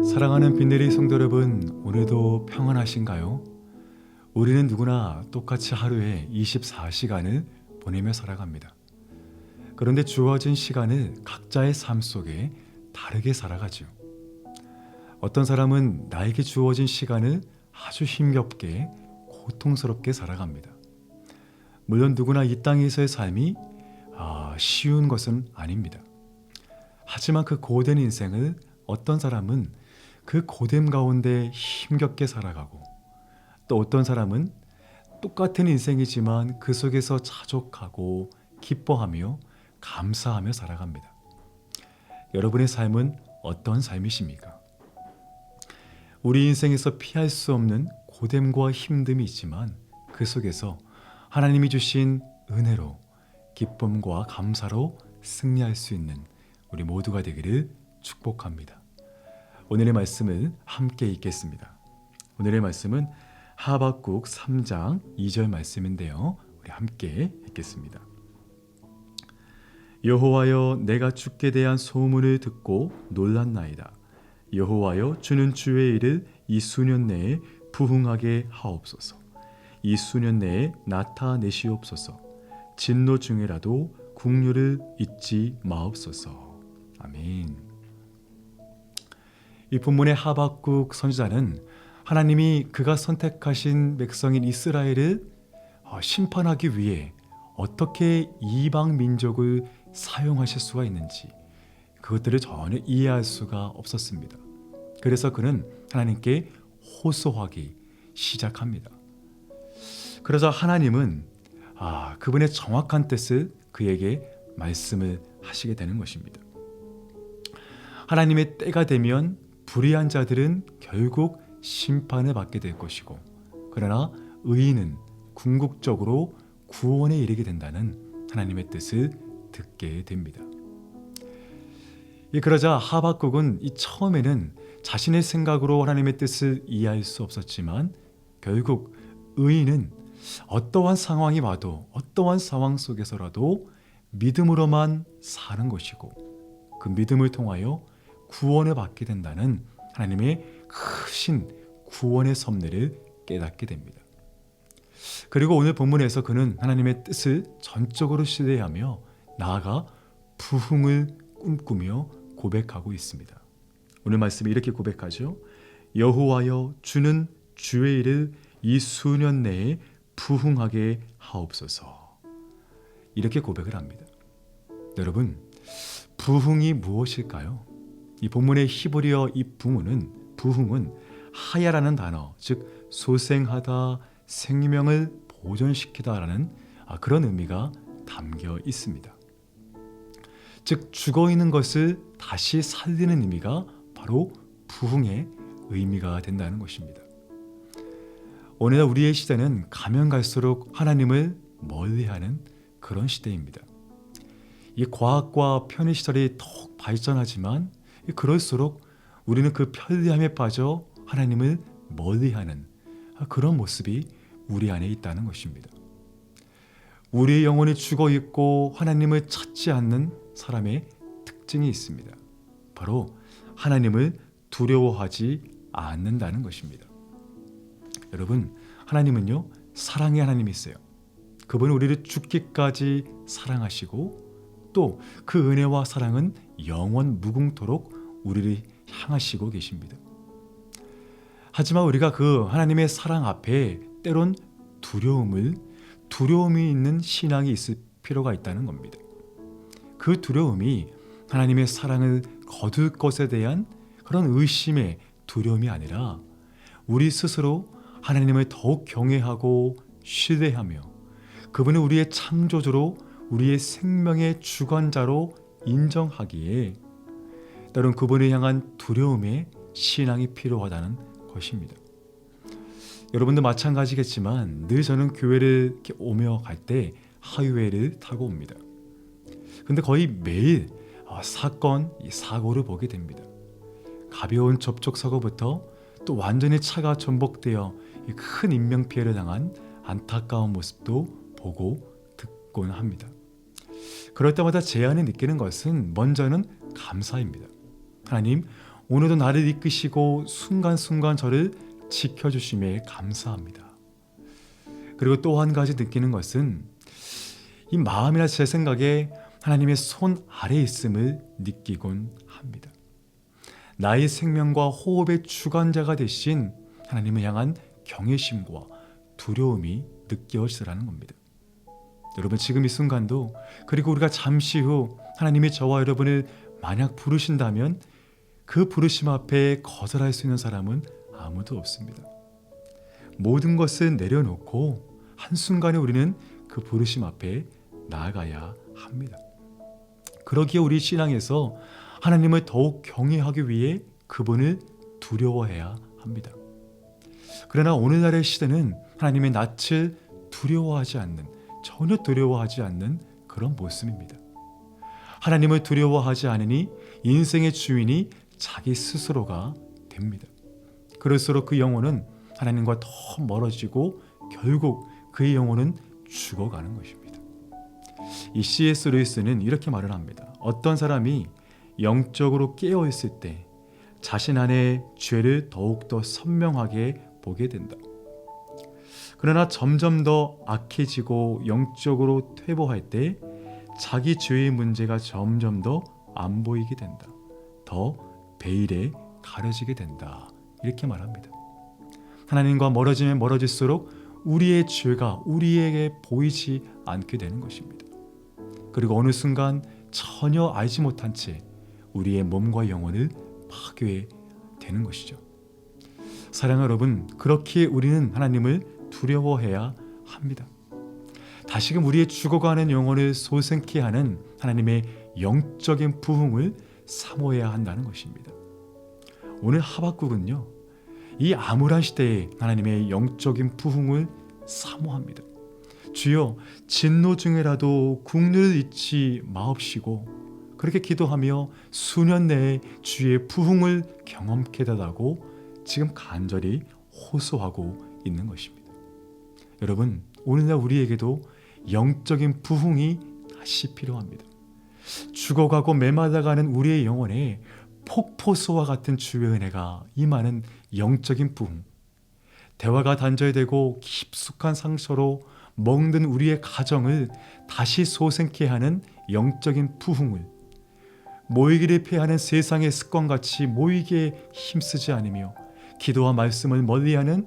사랑하는 빈내리 성도 여러분, 오늘도 평안하신가요? 우리는 누구나 똑같이 하루에 24시간을 보내며 살아갑니다. 그런데 주어진 시간을 각자의 삶 속에 다르게 살아가죠. 어떤 사람은 나에게 주어진 시간을 아주 힘겹게 고통스럽게 살아갑니다. 물론 누구나 이 땅에서의 삶이 쉬운 것은 아닙니다. 하지만 그 고된 인생을 어떤 사람은 그 고됨 가운데 힘겹게 살아가고, 또 어떤 사람은 똑같은 인생이지만 그 속에서 자족하고 기뻐하며 감사하며 살아갑니다. 여러분의 삶은 어떤 삶이십니까? 우리 인생에서 피할 수 없는 고됨과 힘듦이 있지만 그 속에서 하나님이 주신 은혜로 기쁨과 감사로 승리할 수 있는 우리 모두가 되기를 축복합니다. 오늘의 말씀을 함께 읽겠습니다. 오늘의 말씀은 하박국 3장 2절 말씀인데요. 우리 함께 읽겠습니다. 여호와여, 내가 주께 대한 소문을 듣고 놀랐나이다. 여호와여, 주는 주의 일을 이 수년 내에 부흥하게 하옵소서. 이 수년 내에 나타내시옵소서. 진노 중에라도 국류를 잊지 마옵소서. 아멘. 이 본문의 하박국 선지자는 하나님이 그가 선택하신 백성인 이스라엘을 심판하기 위해 어떻게 이방 민족을 사용하실 수가 있는지 그것들을 전혀 이해할 수가 없었습니다. 그래서 그는 하나님께 호소하기 시작합니다. 그러자 하나님은 그분의 정확한 뜻을 그에게 말씀을 하시게 되는 것입니다. 하나님의 때가 되면 불의한 자들은 결국 심판을 받게 될 것이고, 그러나 의인은 궁극적으로 구원에 이르게 된다는 하나님의 뜻을 듣게 됩니다. 그러자 하박국은 처음에는 자신의 생각으로 하나님의 뜻을 이해할 수 없었지만 결국 의인은 어떠한 상황이 와도 어떠한 상황 속에서라도 믿음으로만 사는 것이고, 그 믿음을 통하여 구원을 받게 된다는 하나님의 크신 구원의 섭리를 깨닫게 됩니다. 그리고 오늘 본문에서 그는 하나님의 뜻을 전적으로 신뢰하며 나아가 부흥을 꿈꾸며 고백하고 있습니다. 오늘 말씀이 이렇게 고백하죠. 여호와여, 주는 주의 일을 이 수년 내에 부흥하게 하옵소서. 이렇게 고백을 합니다. 여러분, 부흥이 무엇일까요? 이 본문의 히브리어 이 부흥은 하야라는 단어, 즉 소생하다, 생명을 보존시키다라는 그런 의미가 담겨 있습니다. 즉 죽어있는 것을 다시 살리는 의미가 바로 부흥의 의미가 된다는 것입니다. 오늘날 우리의 시대는 가면 갈수록 하나님을 멀리하는 그런 시대입니다. 이 과학과 편의시설이 더욱 발전하지만 그럴수록 우리는 그 편리함에 빠져 하나님을 멀리하는 그런 모습이 우리 안에 있다는 것입니다. 우리의 영혼이 죽어있고 하나님을 찾지 않는 사람의 특징이 있습니다. 바로 하나님을 두려워하지 않는다는 것입니다. 여러분, 하나님은요, 사랑의 하나님이세요. 그분은 우리를 죽기까지 사랑하시고 또 그 은혜와 사랑은 영원 무궁토록 우리를 향하시고 계십니다. 하지만 우리가 그 하나님의 사랑 앞에 때론 두려움이 있는 신앙이 있을 필요가 있다는 겁니다. 그 두려움이 하나님의 사랑을 거둘 것에 대한 그런 의심의 두려움이 아니라 우리 스스로 하나님을 더욱 경외하고 신뢰하며 그분은 우리의 창조주로 우리의 생명의 주관자로 인정하기에 때론 그분을 향한 두려움의 신앙이 필요하다는 것입니다. 여러분도 마찬가지겠지만 늘 저는 교회를 이렇게 오며 갈 때 하이웨이를 타고 옵니다. 근데 거의 매일 사고를 보게 됩니다. 가벼운 접촉사고부터 또 완전히 차가 전복되어 큰 인명피해를 당한 안타까운 모습도 보고 듣곤 합니다. 그럴 때마다 제 안에 느끼는 것은 먼저는 감사입니다. 하나님, 오늘도 나를 이끄시고 순간순간 저를 지켜주심에 감사합니다. 그리고 또 한 가지 느끼는 것은 이 마음이나 제 생각에 하나님의 손 아래에 있음을 느끼곤 합니다. 나의 생명과 호흡의 주관자가 되신 하나님을 향한 경외심과 두려움이 느껴지라는 겁니다. 여러분, 지금 이 순간도, 그리고 우리가 잠시 후 하나님이 저와 여러분을 만약 부르신다면 그 부르심 앞에 거절할 수 있는 사람은 아무도 없습니다. 모든 것을 내려놓고 한순간에 우리는 그 부르심 앞에 나아가야 합니다. 그러기에 우리 신앙에서 하나님을 더욱 경외하기 위해 그분을 두려워해야 합니다. 그러나 오늘날의 시대는 하나님의 낯을 두려워하지 않는, 전혀 두려워하지 않는 그런 모습입니다. 하나님을 두려워하지 않으니 인생의 주인이 자기 스스로가 됩니다. 그럴수록 그 영혼은 하나님과 더 멀어지고 결국 그의 영혼은 죽어가는 것입니다. 이 C.S. 루이스는 이렇게 말을 합니다. 어떤 사람이 영적으로 깨어있을 때 자신 안에 죄를 더욱더 선명하게 보게 된다. 그러나 점점 더 악해지고 영적으로 퇴보할 때 자기 죄의 문제가 점점 더 안 보이게 된다. 더 베일에 가려지게 된다. 이렇게 말합니다. 하나님과 멀어지면 멀어질수록 우리의 죄가 우리에게 보이지 않게 되는 것입니다. 그리고 어느 순간 전혀 알지 못한 채 우리의 몸과 영혼을 파괴되는 것이죠. 사랑하는 여러분, 그렇게 우리는 하나님을 두려워해야 합니다. 다시금 우리의 죽어가는 영혼을 소생케 하는 하나님의 영적인 부흥을 사모해야 한다는 것입니다. 오늘 하박국은요, 이 암울한 시대에 하나님의 영적인 부흥을 사모합니다. 주여, 진노 중에라도 국률을 잊지 마옵시고, 그렇게 기도하며 수년 내에 주의 부흥을 경험케 달라고 지금 간절히 호소하고 있는 것입니다. 여러분, 오늘날 우리에게도 영적인 부흥이 다시 필요합니다. 죽어가고 메말라가는 우리의 영혼에 폭포수와 같은 주의 은혜가 임하는 영적인 부흥, 대화가 단절되고 깊숙한 상처로 멍든 우리의 가정을 다시 소생케 하는 영적인 부흥을, 모이기를 피하는 세상의 습관같이 모이기에 힘쓰지 않으며 기도와 말씀을 멀리하는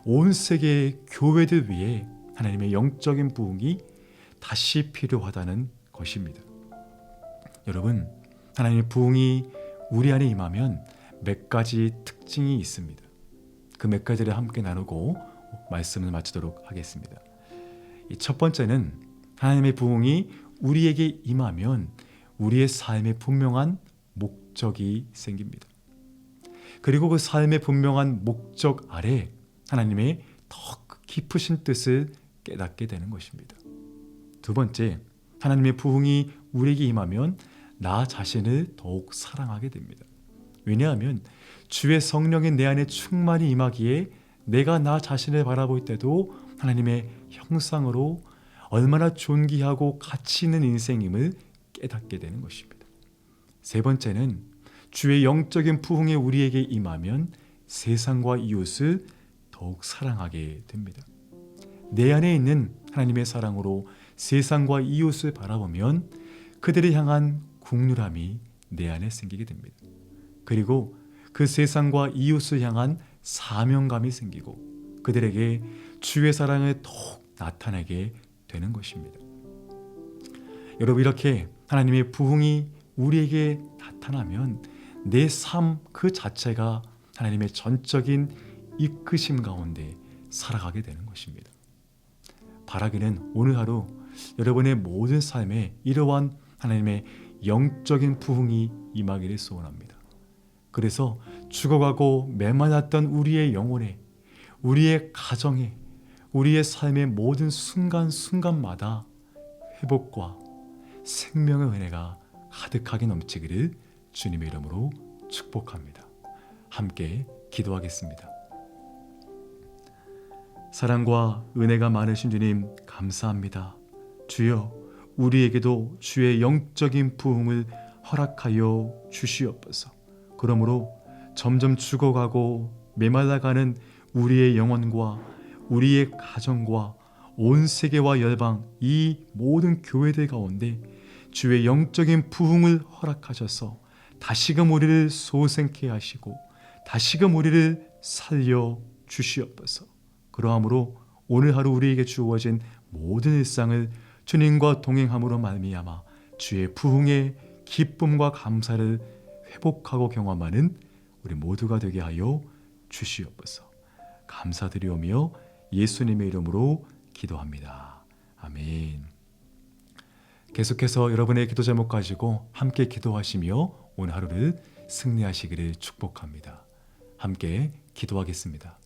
온 세계의 교회들 위해 하나님의 영적인 부흥이 다시 필요하다는 것입니다. 여러분, 하나님의 부흥이 우리 안에 임하면 몇 가지 특징이 있습니다. 그 몇 가지를 함께 나누고 말씀을 마치도록 하겠습니다. 첫 번째는 하나님의 부흥이 우리에게 임하면 우리의 삶에 분명한 목적이 생깁니다. 그리고 그 삶의 분명한 목적 아래 하나님의 더 깊으신 뜻을 깨닫게 되는 것입니다. 두 번째, 하나님의 부흥이 우리에게 임하면 나 자신을 더욱 사랑하게 됩니다. 왜냐하면 주의 성령이 내 안에 충만히 임하기에 내가 나 자신을 바라볼 때도 하나님의 형상으로 얼마나 존귀하고 가치 있는 인생임을 깨닫게 되는 것입니다. 세 번째는 주의 영적인 부흥이 우리에게 임하면 세상과 이웃을 더욱 사랑하게 됩니다. 내 안에 있는 하나님의 사랑으로 세상과 이웃을 바라보면 그들을 향한 국률함이 내 안에 생기게 됩니다. 그리고 그 세상과 이웃을 향한 사명감이 생기고 그들에게 주의 사랑을 더욱 나타내게 되는 것입니다. 여러분, 이렇게 하나님의 부흥이 우리에게 나타나면 내 삶 그 자체가 하나님의 전적인 이끄심 가운데 살아가게 되는 것입니다. 바라기는 오늘 하루 여러분의 모든 삶에 이러한 하나님의 영적인 부흥이 임하기를 소원합니다. 그래서 죽어가고 메말랐던 우리의 영혼에, 우리의 가정에, 우리의 삶의 모든 순간순간마다 회복과 생명의 은혜가 가득하게 넘치기를 주님의 이름으로 축복합니다. 함께 기도하겠습니다. 사랑과 은혜가 많으신 주님, 감사합니다. 주여, 우리에게도 주의 영적인 부흥을 허락하여 주시옵소서. 그러므로 점점 죽어가고 메말라가는 우리의 영혼과 우리의 가정과 온 세계와 열방 이 모든 교회들 가운데 주의 영적인 부흥을 허락하셔서 다시금 우리를 소생케 하시고 다시금 우리를 살려 주시옵소서. 그러함으로 오늘 하루 우리에게 주어진 모든 일상을 주님과 동행함으로 말미암아 주의 부흥의 기쁨과 감사를 회복하고 경험하는 우리 모두가 되게 하여 주시옵소서. 감사드리오며 예수님의 이름으로 기도합니다. 아멘. 계속해서 여러분의 기도 제목 가지고 함께 기도하시며 오늘 하루를 승리하시기를 축복합니다. 함께 기도하겠습니다.